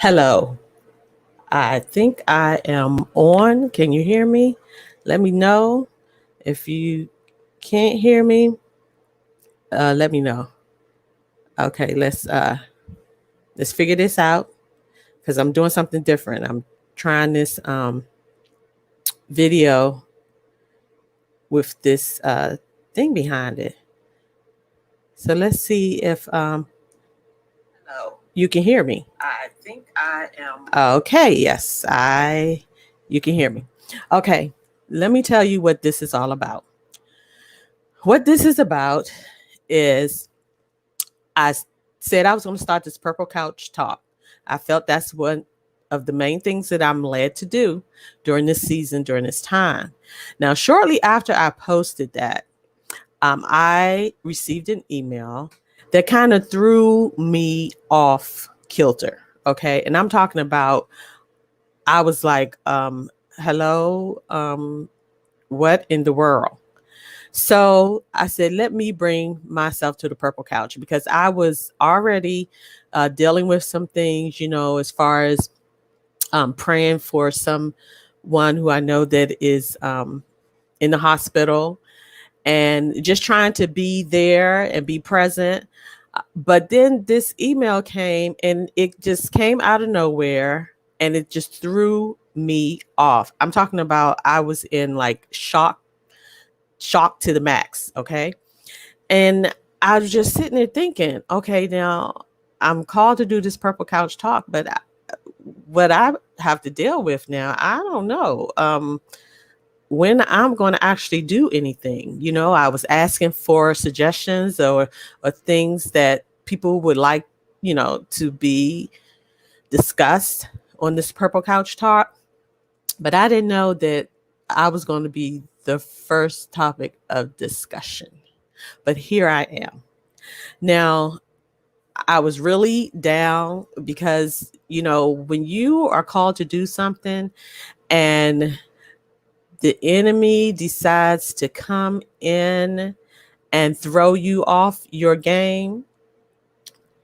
Hello. I think I am on. Can you hear me? Let me know if you can't hear me. Let me know. Okay, let's figure this out because I'm doing something different. I'm trying this video with this thing behind it. So let's see if hello, you can hear me. I think I am. Okay, yes, I you can hear me. Okay, let me tell you what this is all about. What this is about is I said I was going to start this Purple Couch talk. I felt that's one of the main things that I'm led to do during this season, during this time. Now, shortly after I posted that, I received an email that kind of threw me off kilter. Okay. And I'm talking about, I was like, hello, what in the world? So I said, let me bring myself to the Purple Couch because I was already dealing with some things, as far as praying for someone who I know that is in the hospital and just trying to be there and be present. But then this email came and it just came out of nowhere and it just threw me off. I'm talking about I was in like shock to the max. Okay. And I was just sitting there thinking, okay, now I'm called to do this Purple Couch talk, but what I have to deal with now, I don't know when I'm going to actually do anything. I was asking for suggestions or things that people would like, to be discussed on this Purple Couch talk. But I didn't know that I was going to be the first topic of discussion. But here I am. Now, I was really down because, when you are called to do something and the enemy decides to come in and throw you off your game,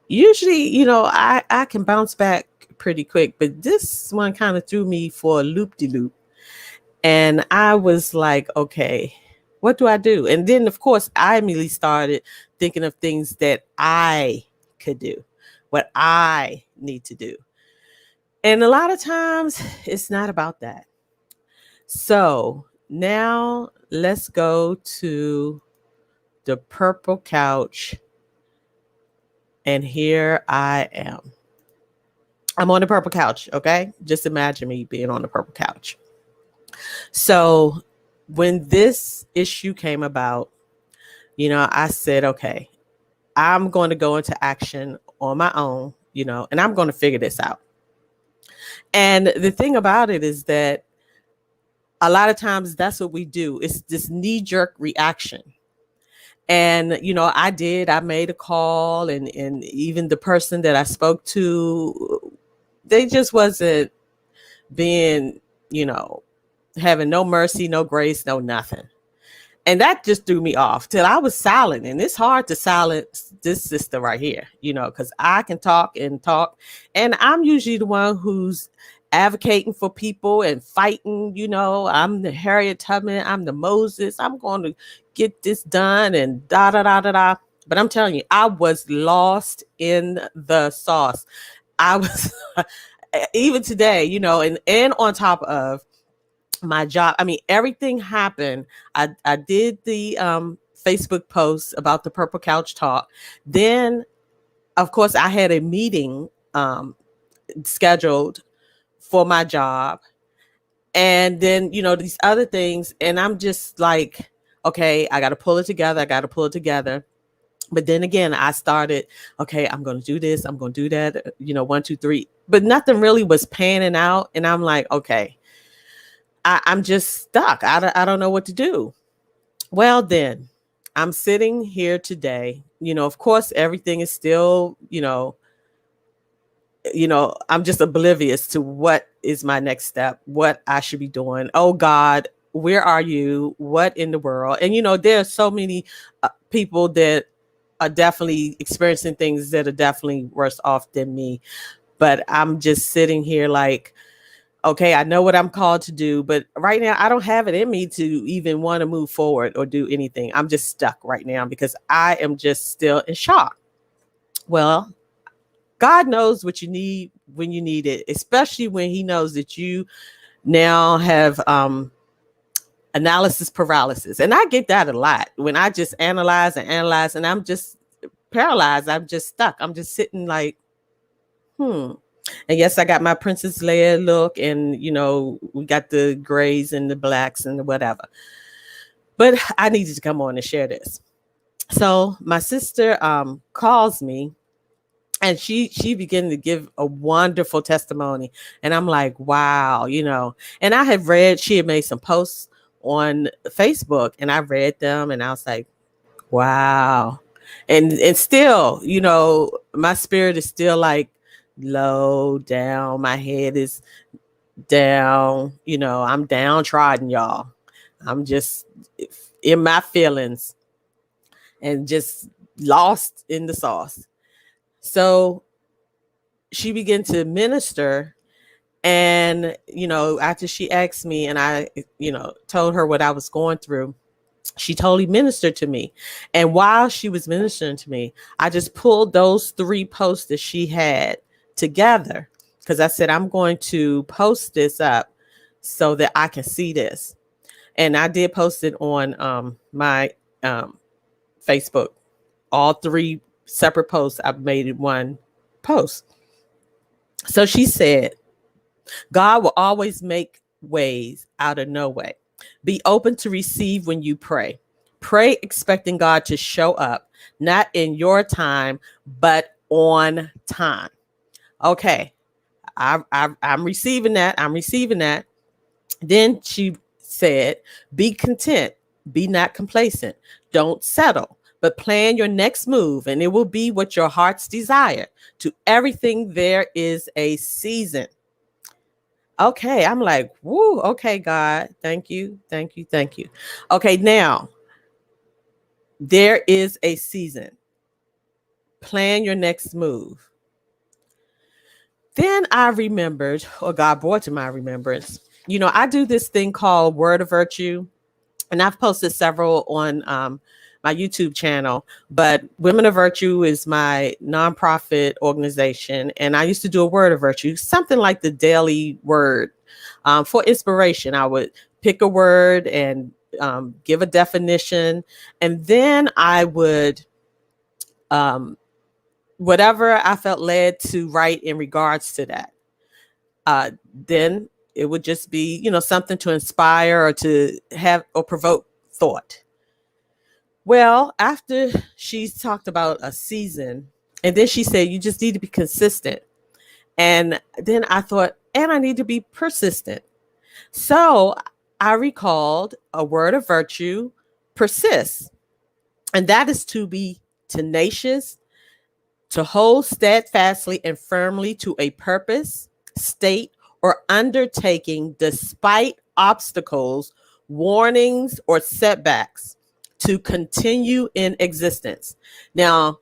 usually, I can bounce back pretty quick, but this one kind of threw me for a loop de loop. And I was like, okay, what do I do? And then, of course, I immediately started thinking of things that I could do, what I need to do. And a lot of times it's not about that. So now let's go to the Purple Couch. And here I am. I'm on the Purple Couch, okay? Just imagine me being on the Purple Couch. So when this issue came about, I said, okay, I'm going to go into action on my own, and I'm going to figure this out. And the thing about it is that a lot of times that's what we do. It's this knee-jerk reaction. And, I made a call and even the person that I spoke to, they just wasn't being, having no mercy, no grace, no nothing. And that just threw me off till I was silent. And it's hard to silence this sister right here, because I can talk and talk. And I'm usually the one who's advocating for people and fighting. I'm the Harriet Tubman. I'm the Moses. I'm going to get this done and da da da da da. But I'm telling you, I was lost in the sauce. I was even today, and on top of my job. I mean, everything happened. I did the Facebook post about the Purple Couch talk. Then, of course, I had a meeting scheduled for my job. And then, these other things. And I'm just like, okay, I got to pull it together. I got to pull it together. But then again, I started, okay, I'm going to do this. I'm going to do that, 1, 2, 3. But nothing really was panning out. And I'm like, okay, I'm just stuck. I don't know what to do. Well, then I'm sitting here today. Of course, everything is still, I'm just oblivious to what is my next step, what I should be doing. Oh God, where are you? What in the world? And, there are so many people that are definitely experiencing things that are definitely worse off than me. but I'm just sitting here like, okay, I know what I'm called to do, but right now I don't have it in me to even want to move forward or do anything. I'm just stuck right now because I am just still in shock. Well, God knows what you need when you need it, especially when He knows that you now have analysis paralysis. And I get that a lot when I just analyze and I'm just paralyzed. I'm just stuck. I'm just sitting like, hmm. And yes, I got my Princess Leia look, and we got the grays and the blacks and the whatever. But I needed to come on and share this. So my sister calls me, and she began to give a wonderful testimony, and I'm like, wow. And I had read, she had made some posts on Facebook, and I read them, and I was like, wow. And still, my spirit is still like low down, my head is down, I'm downtrodden, y'all. I'm just in my feelings and just lost in the sauce. So she began to minister. And, after she asked me and I, told her what I was going through, she totally ministered to me. And while she was ministering to me, I just pulled those 3 posts that she had together, because I said, I'm going to post this up so that I can see this. And I did post it on my Facebook. All 3 separate posts, I've made it one post. So she said, God will always make ways out of no way. Be open to receive when you pray. Pray expecting God to show up, not in your time, but on time. Okay, I'm receiving that. I'm receiving that. Then she said, be content, be not complacent, don't settle, but plan your next move, and it will be what your heart's desire. To everything there is a season. Okay, I'm like, woo, okay, God, thank you, thank you, thank you. Okay, now, there is a season. Plan your next move. Then I remembered, or God brought to my remembrance, I do this thing called Word of Virtue, and I've posted several on my YouTube channel, but Women of Virtue is my nonprofit organization. And I used to do a Word of Virtue, something like the daily word. For inspiration, I would pick a word and give a definition. And then I would, whatever I felt led to write in regards to that. Then it would just be, something to inspire or to have or provoke thought. Well, after she talked about a season, and then she said, you just need to be consistent. And then I thought, and I need to be persistent. So I recalled a word of virtue, persist. And that is to be tenacious, to hold steadfastly and firmly to a purpose, state, or undertaking despite obstacles, warnings, or setbacks, to continue in existence. Now,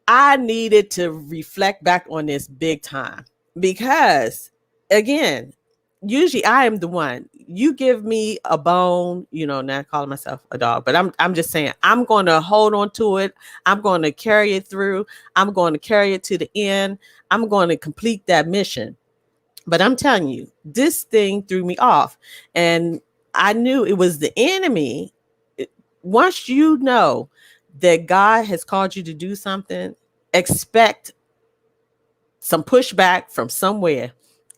I needed to reflect back on this big time because, again, usually I am the one. You give me a bone, not calling myself a dog, but I'm just saying I'm going to hold on to it. I'm going to carry it through. I'm going to carry it to the end. I'm going to complete that mission. But I'm telling you, this thing threw me off, and I knew it was the enemy. Once you know that God has called you to do something, expect some pushback from somewhere,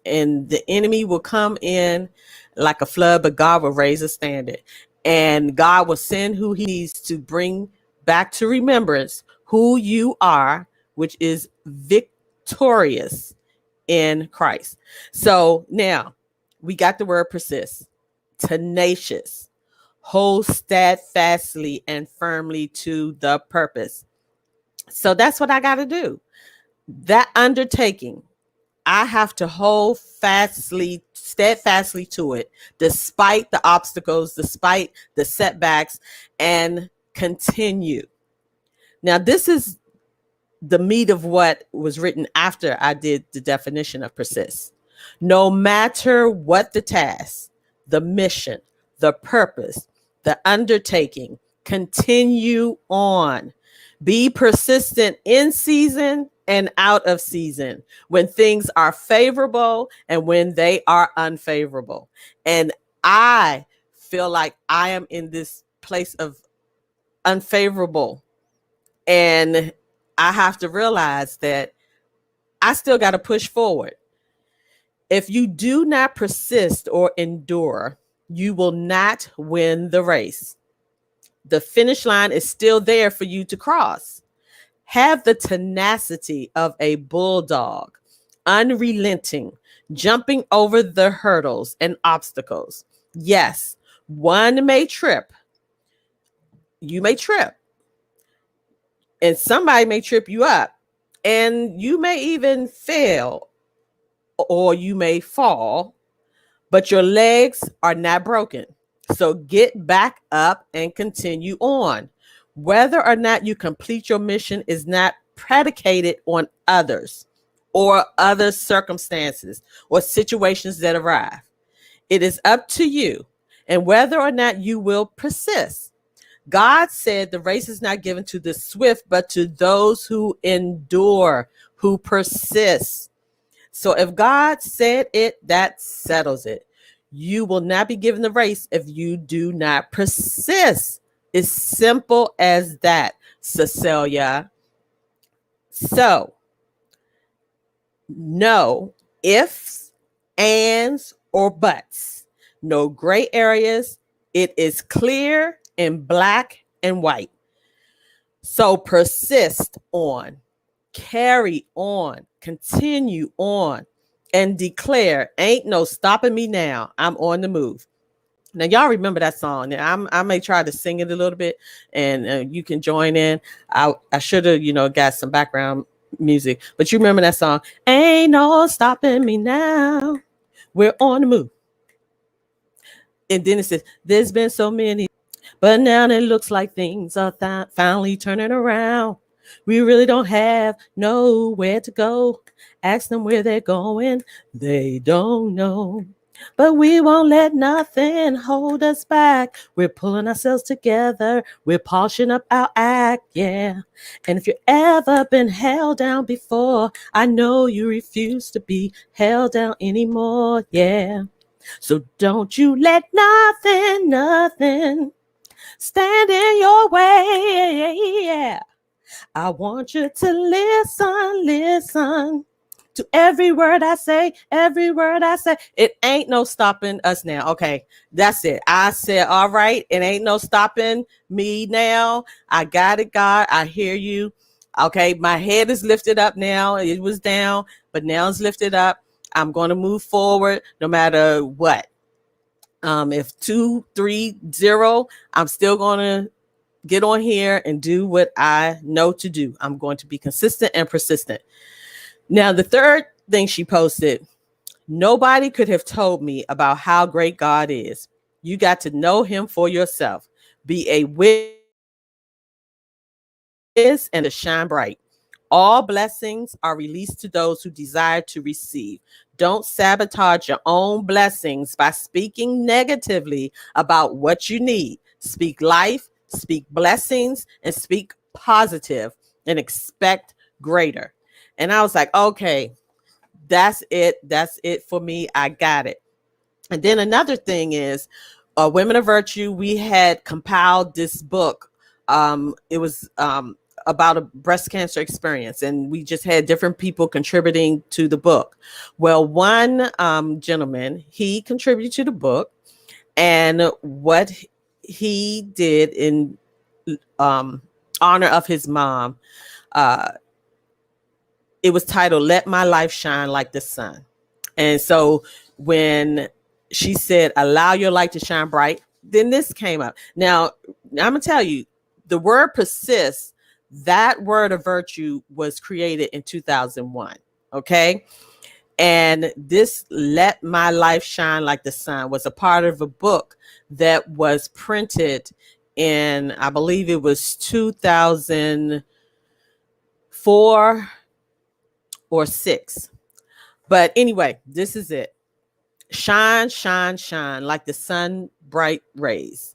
and the enemy will come in like a flood, but God will raise a standard, and God will send who He needs to bring back to remembrance who you are, which is victorious in Christ. So now we got the word persist, tenacious, hold steadfastly and firmly to the purpose. So that's what I got to do. That undertaking, I have to hold steadfastly to it, despite the obstacles, despite the setbacks, and continue. Now, this is the meat of what was written after I did the definition of persist. No matter what the task, the mission, the purpose, the undertaking, continue on. Be persistent in season and out of season, when things are favorable and when they are unfavorable. And I feel like I am in this place of unfavorable. And I have to realize that I still got to push forward. If you do not persist or endure, you will not win the race. The finish line is still there for you to cross. Have the tenacity of a bulldog, unrelenting, jumping over the hurdles and obstacles. Yes, one may trip. You may trip, and somebody may trip you up, and you may even fail or you may fall, but your legs are not broken. So get back up and continue on. Whether or not you complete your mission is not predicated on others or other circumstances or situations that arrive. It is up to you and whether or not you will persist. God said the race is not given to the swift, but to those who endure, who persist. So if God said it, that settles it. You will not be given the race if you do not persist. It's simple as that, Cecilia. So, no ifs, ands, or buts. No gray areas. It is clear in black and white. So persist on, carry on, continue on, and declare, ain't no stopping me now. I'm on the move. Now, y'all remember that song. Now, I may try to sing it a little bit, and you can join in. I should have, got some background music, but you remember that song? Ain't no stopping me now. We're on the move. And then it says, there's been so many, but now it looks like things are finally turning around. We really don't have nowhere to go. Ask them where they're going. They don't know. But we won't let nothing hold us back. We're pulling ourselves together. We're polishing up our act, yeah. And if you've ever been held down before, I know you refuse to be held down anymore, yeah. So don't you let nothing stand in your way, yeah. I want you to listen to every word I say, every word I say. It ain't no stopping us now. Okay, that's it. I said, all right, it ain't no stopping me now. I got it, God. I hear you. Okay, my head is lifted up now. It was down, but now it's lifted up. I'm going to move forward no matter what. If 2, 3, 0, I'm still going to get on here and do what I know to do. I'm going to be consistent and persistent. Now, the third thing she posted, nobody could have told me about how great God is. You got to know him for yourself. Be a witness and to shine bright. All blessings are released to those who desire to receive. Don't sabotage your own blessings by speaking negatively about what you need. Speak life, speak blessings, and speak positive and expect greater. And I was like, okay, that's it. That's it for me. I got it. And then another thing is, Women of Virtue, we had compiled this book. It was about a breast cancer experience, and we just had different people contributing to the book. Well, one gentleman, he contributed to the book, and what he did in honor of his mom, it was titled "Let My Life Shine Like the Sun." And so when she said, allow your light to shine bright, then this came up. Now, I'm going to tell you, the word persist, that word of virtue was created in 2001. Okay. And this Let My Life Shine Like the Sun was a part of a book that was printed in, I believe it was 2004 4 or 6. But anyway, this is it. Shine, shine, shine like the sun bright rays.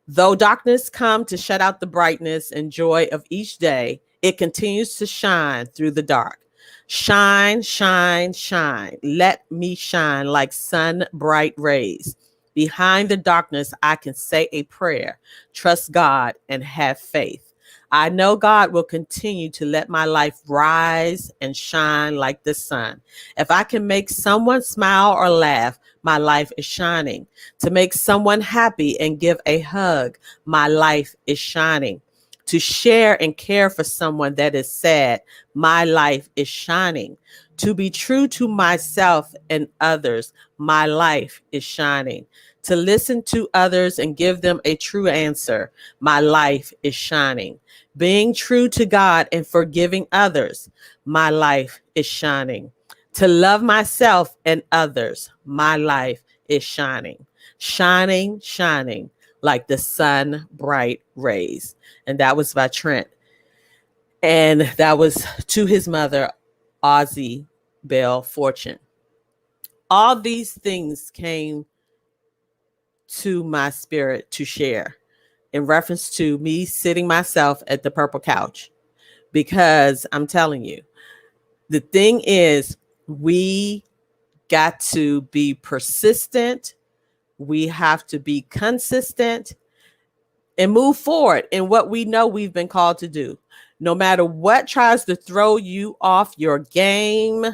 Though darkness come to shut out the brightness and joy of each day, it continues to shine through the dark. Shine, shine, shine. Let me shine like sun bright rays. Behind the darkness, I can say a prayer, trust God, and have faith. I know God will continue to let my life rise and shine like the sun. If I can make someone smile or laugh, my life is shining. To make someone happy and give a hug, my life is shining. To share and care for someone that is sad, my life is shining. To be true to myself and others, my life is shining. To listen to others and give them a true answer, my life is shining. Being true to God and forgiving others, my life is shining. To love myself and others, my life is shining. Shining, shining like the sun bright rays. And that was by Trent. And that was to his mother, Ozzie Bell Fortune. All these things came to my spirit to share in reference to me sitting myself at the purple couch. Because I'm telling you, the thing is, we got to be persistent. We have to be consistent and move forward in what we know we've been called to do. No matter what tries to throw you off your game,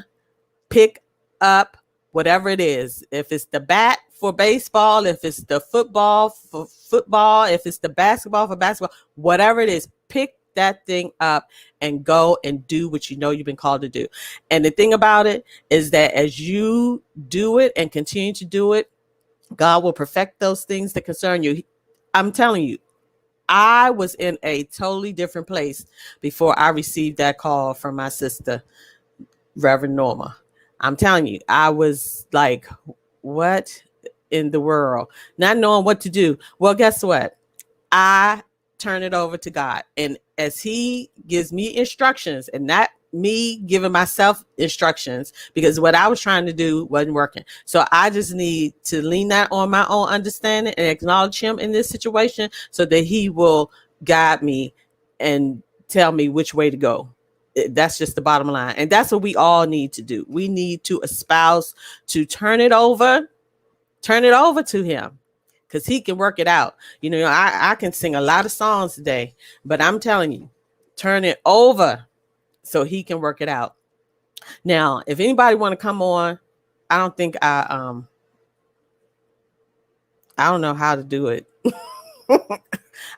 pick up whatever it is. If it's the bat for baseball, if it's the football for football, if it's the basketball for basketball, whatever it is, pick that thing up and go and do what you know you've been called to do. And the thing about it is that as you do it and continue to do it, God will perfect those things that concern you. I'm telling you, I was in a totally different place before I received that call from my sister, Reverend Norma. I'm telling you, I was like, what in the world? Not knowing what to do. Well, guess what? I turn it over to God. And as he gives me instructions, and not me giving myself instructions, because what I was trying to do wasn't working. So I just need to lean that on my own understanding and acknowledge him in this situation so that he will guide me and tell me which way to go. That's just the bottom line. And that's what we all need to do. We need to espouse to turn it over to him, because he can work it out. You know, I can sing a lot of songs today, but I'm telling you, turn it over so he can work it out. Now, if anybody want to come on, I don't think I don't know how to do it.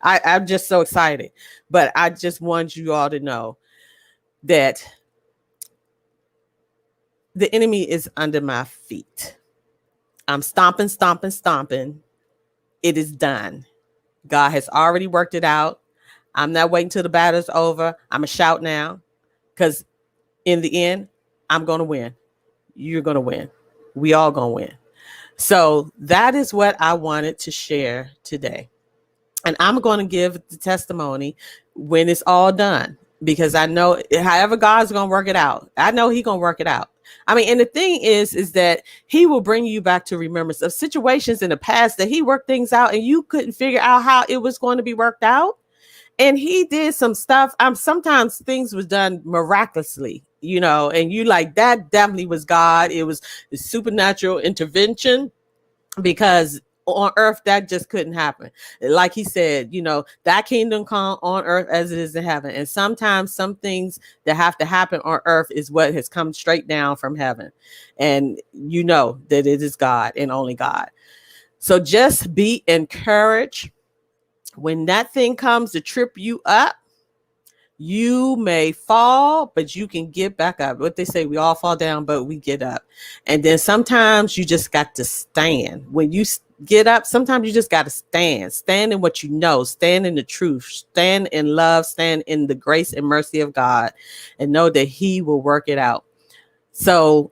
I'm just so excited, but I just want you all to know that the enemy is under my feet. I'm stomping, stomping, stomping. It is done. God has already worked it out. I'm not waiting till the battle's over. I'm going to shout now, because in the end, I'm going to win. You're going to win. We all going to win. So that is what I wanted to share today. And I'm going to give the testimony when it's all done, because I know however God's going to work it out, I know he's going to work it out. I mean, and the thing is that he will bring you back to remembrance of situations in the past that he worked things out and you couldn't figure out how it was going to be worked out. And he did some stuff. Sometimes things was done miraculously, you know, and you like, that definitely was God. It was the supernatural intervention, because on earth that just couldn't happen. Like he said, you know, thy kingdom come on earth as it is in heaven. And sometimes some things that have to happen on earth is what has come straight down from heaven. And you know that it is God and only God. So just be encouraged. When that thing comes to trip you up, you may fall, but you can get back up. What they say, we all fall down, but we get up. And then sometimes you just got to stand. When you get up, sometimes you just got to stand in what you know, stand in the truth, stand in love, stand in the grace and mercy of God, and know that he will work it out. So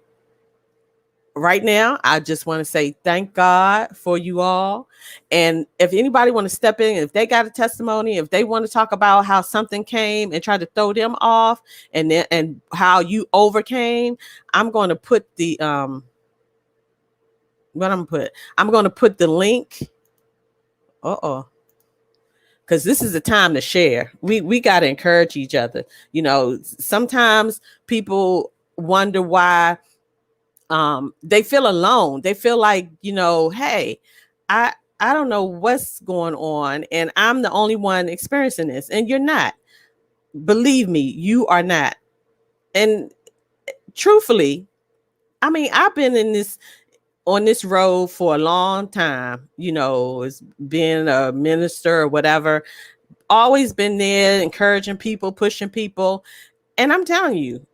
right now, I just want to say thank God for you all. And if anybody want to step in, if they got a testimony, if they want to talk about how something came and try to throw them off, and how you overcame, I'm going to put the what I'm going to put the link. Because this is a time to share. We got to encourage each other. Sometimes people wonder why they feel alone. They feel like, hey, I don't know what's going on, and I'm the only one experiencing this. And you're not. Believe me, you are not. And truthfully, I mean, I've been on this road for a long time, as being a minister or whatever, always been there, encouraging people, pushing people. And I'm telling you,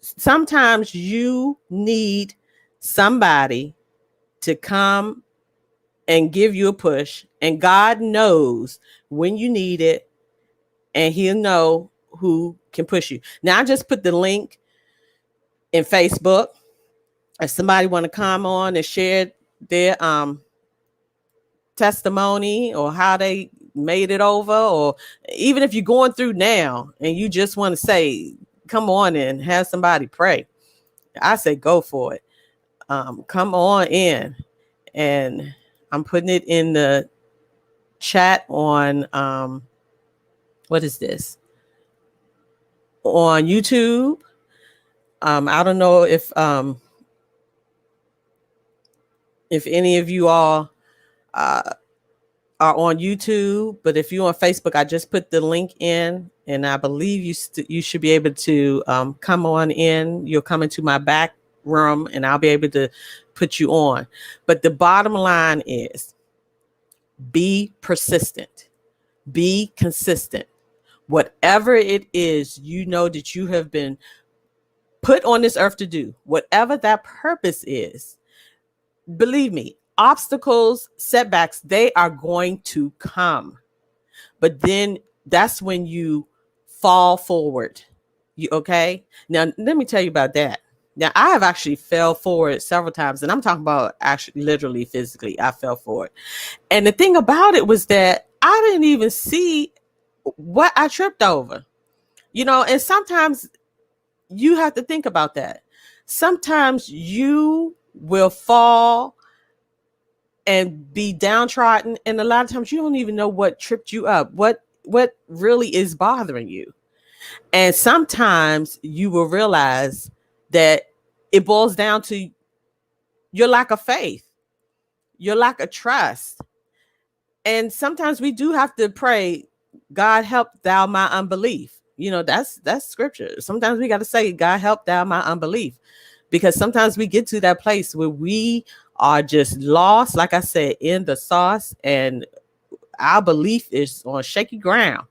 sometimes you need somebody to come and give you a push, and God knows when you need it, and he'll know who can push you. Now, I just put the link in Facebook. If somebody want to come on and share their testimony or how they made it over, or even if you're going through now and you just want to say, come on and have somebody pray, I say go for it. Come on in. And I'm putting it in the chat on what is this, on YouTube. I don't know if any of you all are on YouTube, but if you're on Facebook, I just put the link in, and I believe you should be able to come on in. You'll come into my back room, and I'll be able to put you on. But the bottom line is, be persistent, be consistent. Whatever it is, that you have been put on this earth to do, whatever that purpose is, believe me, obstacles, setbacks, they are going to come. But then that's when you fall forward. Okay? Now, let me tell you about that. Now, I have actually fell forward several times, and I'm talking about actually literally physically. I fell forward. And the thing about it was that I didn't even see what I tripped over. And sometimes you have to think about that. Sometimes you will fall and be downtrodden, and a lot of times you don't even know what tripped you up, what really is bothering you. And sometimes you will realize that it boils down to your lack of faith, your lack of trust. And sometimes we do have to pray, God, help thou my unbelief. That's scripture. Sometimes we got to say, God, help thou my unbelief, because sometimes we get to that place where we are just lost, like I said, in the sauce, and our belief is on shaky ground.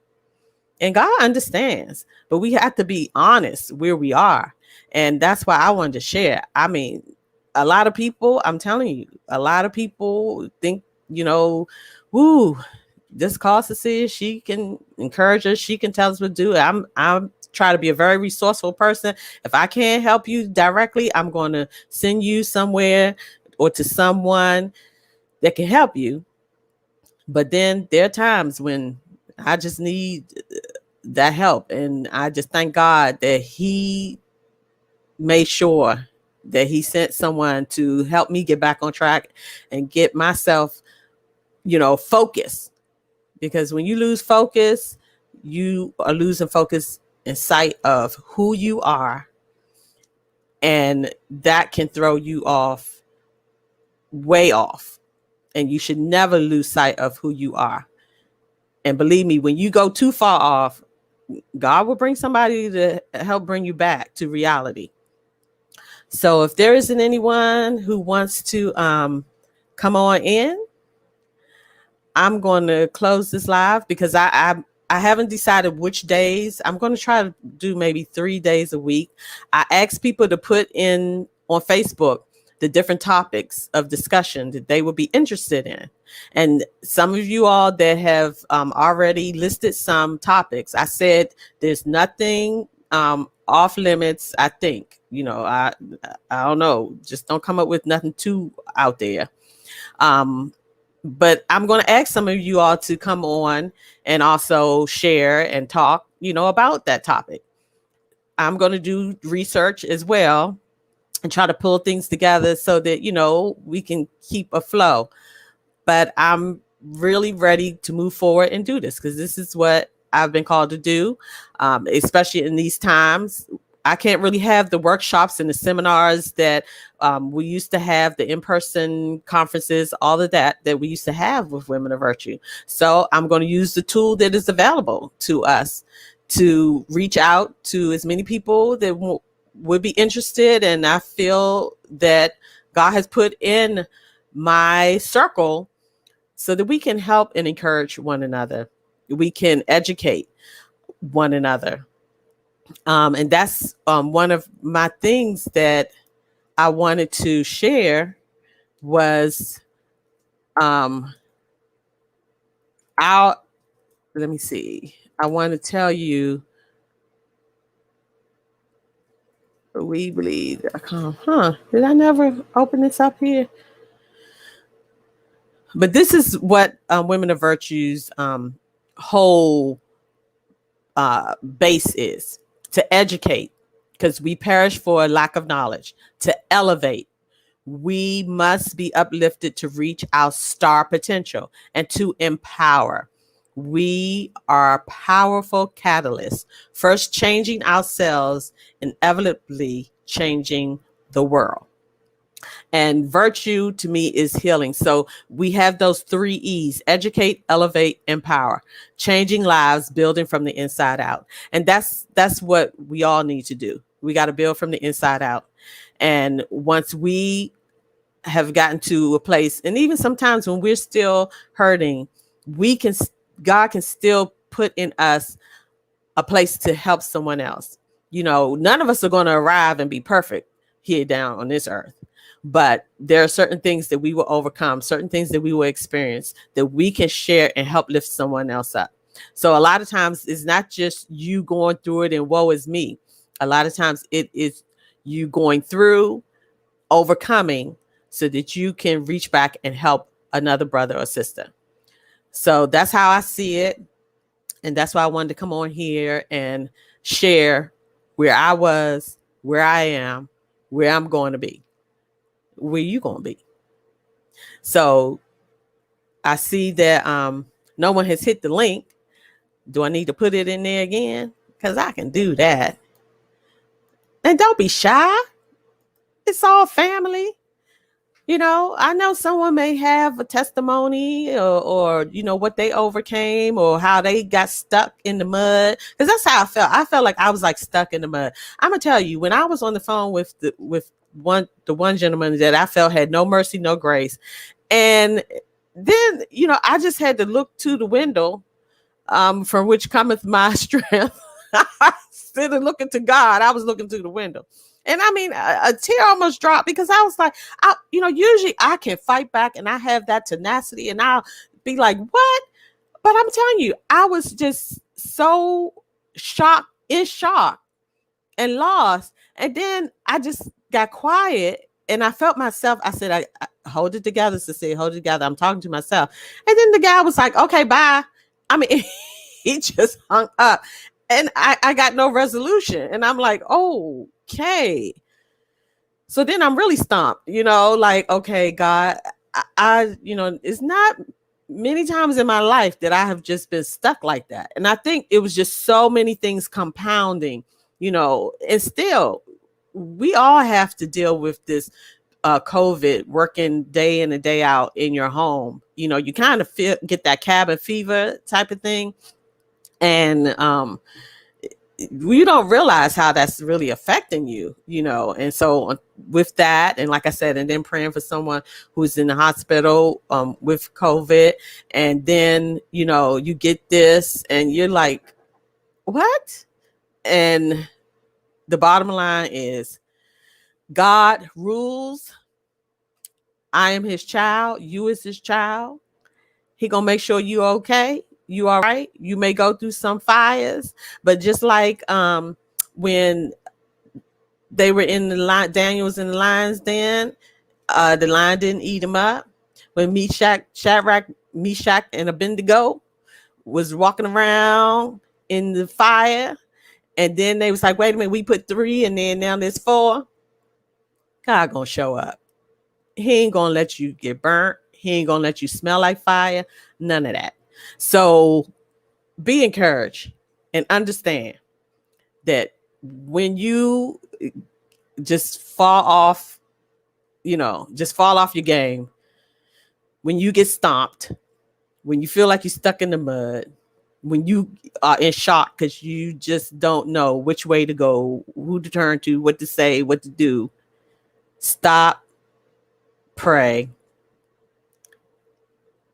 And God understands, but we have to be honest where we are. And that's why I wanted to share. I mean, a lot of people, I'm telling you, a lot of people think, woo, this Constance, she can encourage us, she can tell us what to do. I'm try to be a very resourceful person. If I can't help you directly, I'm going to send you somewhere or to someone that can help you. But then there are times when I just need that help. And I just thank God that he made sure that he sent someone to help me get back on track and get myself, focused. Because when you lose focus, you are losing focus in sight of who you are. And that can throw you off, way off. And you should never lose sight of who you are. And believe me, when you go too far off, God will bring somebody to help bring you back to reality. So if there isn't anyone who wants to come on in, I'm going to close this live, because I haven't decided which days. I'm going to try to do maybe 3 days a week. I asked people to put in on Facebook the different topics of discussion that they would be interested in. And some of you all that have already listed some topics, I said there's nothing off limits, I think. I don't know. Just don't come up with nothing too out there. But I'm going to ask some of you all to come on and also share and talk, about that topic. I'm going to do research as well and try to pull things together so that, we can keep a flow. But I'm really ready to move forward and do this because this is what I've been called to do, especially in these times. I can't really have the workshops and the seminars that we used to have, the in-person conferences, all of that we used to have with Women of Virtue. So I'm going to use the tool that is available to us to reach out to as many people that would be interested. And I feel that God has put in my circle so that we can help and encourage one another. We can educate one another. And that's one of my things that I wanted to share was let me see. I want to tell you, we believe, did I never open this up here? But this is what Women of Virtue's whole base is: to educate, because we perish for a lack of knowledge; to elevate, we must be uplifted to reach our star potential; and to empower. We are powerful catalysts, first changing ourselves, inevitably changing the world. And virtue to me is healing. So we have those 3 E's: educate, elevate, empower, changing lives, building from the inside out. And that's what we all need to do. We got to build from the inside out. And once we have gotten to a place, and even sometimes when we're still hurting, God can still put in us a place to help someone else. None of us are going to arrive and be perfect here down on this earth. But there are certain things that we will overcome, certain things that we will experience that we can share and help lift someone else up. So a lot of times it's not just you going through it and woe is me. A lot of times it is you going through, overcoming, so that you can reach back and help another brother or sister. So that's how I see it. And that's why I wanted to come on here and share where I was, where I am, where I'm going to be, where you going to be. So I see that no one has hit the link. Do I need to put it in there again? Because I can do that. And don't be shy. It's all family. I know someone may have a testimony or what they overcame or how they got stuck in the mud. Because that's how I felt. I felt like I was like stuck in the mud. I'm gonna tell you, when I was on the phone with the one gentleman that I felt had no mercy, no grace, and then I just had to look to the window, from which cometh my strength. Instead of looking to God, I was looking through the window. And I mean, a tear almost dropped because I was like, usually I can fight back and I have that tenacity and I'll be like, what? But I'm telling you, I was just so in shock and lost. And then I just got quiet and I felt myself. I said, I hold it together, Cecilia, hold it together. I'm talking to myself. And then the guy was like, okay, bye. I mean, he just hung up and I got no resolution. And I'm like, oh, okay. So then I'm really stumped, like, okay, God, I it's not many times in my life that I have just been stuck like that. And I think it was just so many things compounding, and still we all have to deal with this COVID, working day in and day out in your home. You kind of get that cabin fever type of thing. And you don't realize how that's really affecting you, and so with that, and like I said, and then praying for someone who's in the hospital with COVID, and then you get this and you're like, what? And the bottom line is, God rules. I am his child. You is his child. He gonna make sure you okay. You all right. You may go through some fires, but just like when They were in the line. Daniel was in the lion's den. The lion didn't eat him up. When Shadrach, Meshach, and Abednego was walking around in the fire, and then they was like, "Wait a minute, we put 3, and then now there's 4." God gonna show up. He ain't gonna let you get burnt. He ain't gonna let you smell like fire. None of that. So be encouraged and understand that when you just fall off, just fall off your game, when you get stomped, when you feel like you're stuck in the mud, when you are in shock because you just don't know which way to go, who to turn to, what to say, what to do, stop, pray,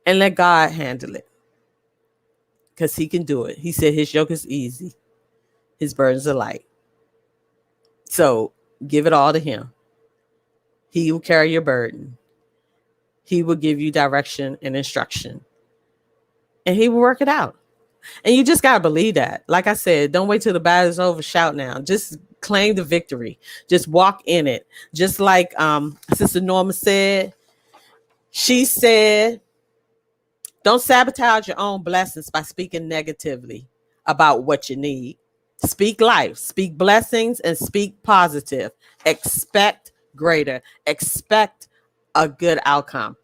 and let God handle it, because he can do it. He said his yoke is easy, his burdens are light. So give it all to him. He will carry your burden. He will give you direction and instruction, and he will work it out. And you just got to believe that. Like I said, don't wait till the battle's over. Shout now. Just claim the victory. Just walk in it. Just like Sister Norma said, she said, don't sabotage your own blessings by speaking negatively about what you need. Speak life, speak blessings, and speak positive. Expect greater. Expect a good outcome.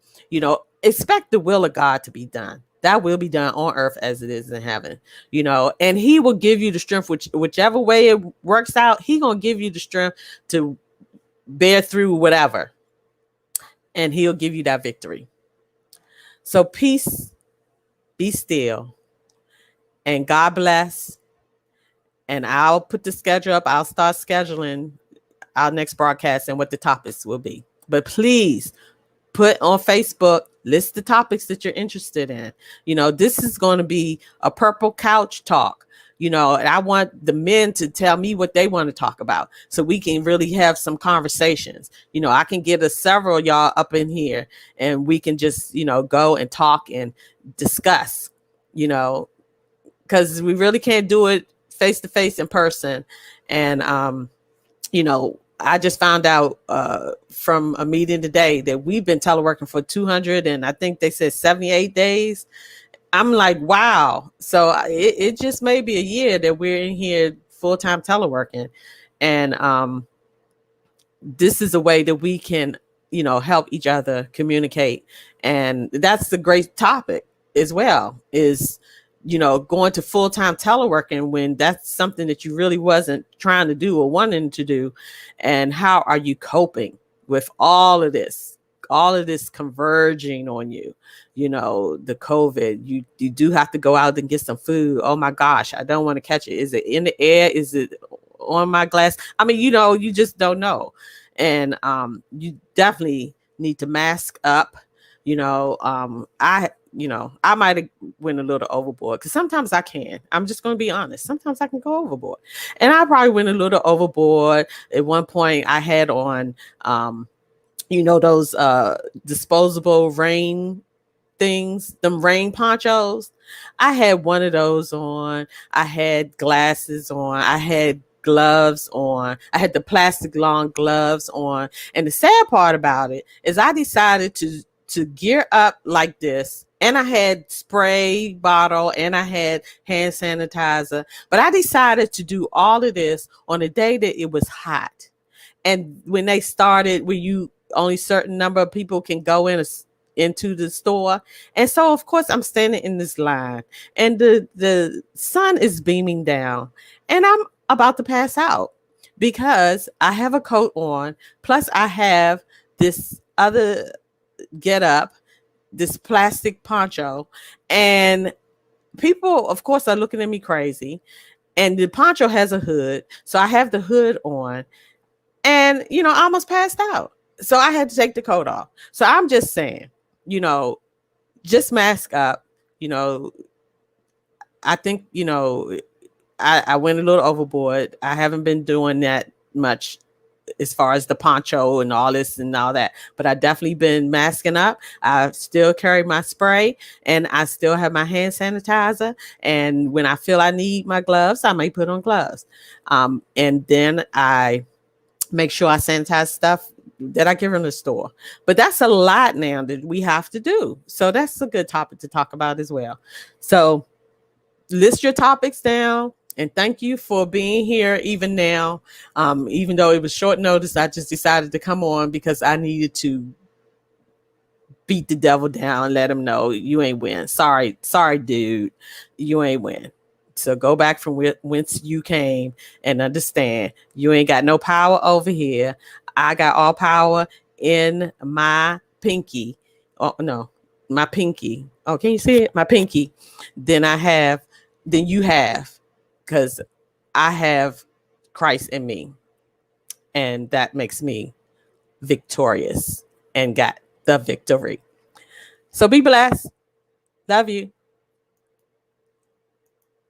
Expect the will of God to be done. That will be done on earth as it is in heaven, and he will give you the strength, whichever way it works out, he gonna give you the strength to bear through whatever, and he'll give you that victory. So peace, be still, and God bless. And I'll put the schedule up. I'll start scheduling our next broadcast and what the topics will be. But please put on Facebook, list the topics that you're interested in. This is going to be a purple couch talk. And I want the men to tell me what they want to talk about so we can really have some conversations. I can get several of y'all up in here and we can just, go and talk and discuss, because we really can't do it face to face in person. And, I just found out from a meeting today that we've been teleworking for 200 and I think they said 78 days. I'm like, wow. So it just may be a year that we're in here full-time teleworking. And this is a way that we can, help each other communicate. And that's the great topic as well, is going to full-time teleworking when that's something that you really wasn't trying to do or wanting to do. And how are you coping with all of this converging on you? The COVID, you do have to go out and get some food. Oh my gosh, I don't want to catch it. Is it in the air? Is it on my glass? I mean, you just don't know. And you definitely need to mask up. I might have went a little overboard, because sometimes I can. I'm just going to be honest. Sometimes I can go overboard, and I probably went a little overboard. At one point, I had on, those disposable rain things, them rain ponchos. I had one of those on. I had glasses on. I had gloves on. I had the plastic long gloves on. And the sad part about it is I decided to gear up like this. And I had spray bottle and I had hand sanitizer. But I decided to do all of this on a day that it was hot. And when they started, where you only certain number of people can go into the store. And so, of course, I'm standing in this line and the sun is beaming down and I'm about to pass out because I have a coat on. Plus, I have this other get up, this plastic poncho, and people, of course, are looking at me crazy. And the poncho has a hood, so I have the hood on, and I almost passed out. So I had to take the coat off. So I'm just saying, just mask up. I think I went a little overboard. I haven't been doing that much as far as the poncho and all this and all that, but I definitely been masking up. I still carry my spray and I still have my hand sanitizer. And when I feel I need my gloves, I may put on gloves. And then I make sure I sanitize stuff that I give in the store. But that's a lot now that we have to do. So that's a good topic to talk about as well. So list your topics down. And thank you for being here even now. Even though it was short notice, I just decided to come on because I needed to beat the devil down and let him know you ain't win. Sorry, dude, you ain't win. So go back from whence you came and understand you ain't got no power over here. I got all power in my pinky. Oh no, my pinky. Oh, can you see it? My pinky. Then you have, because I have Christ in me, and that makes me victorious and got the victory. So be blessed. Love you.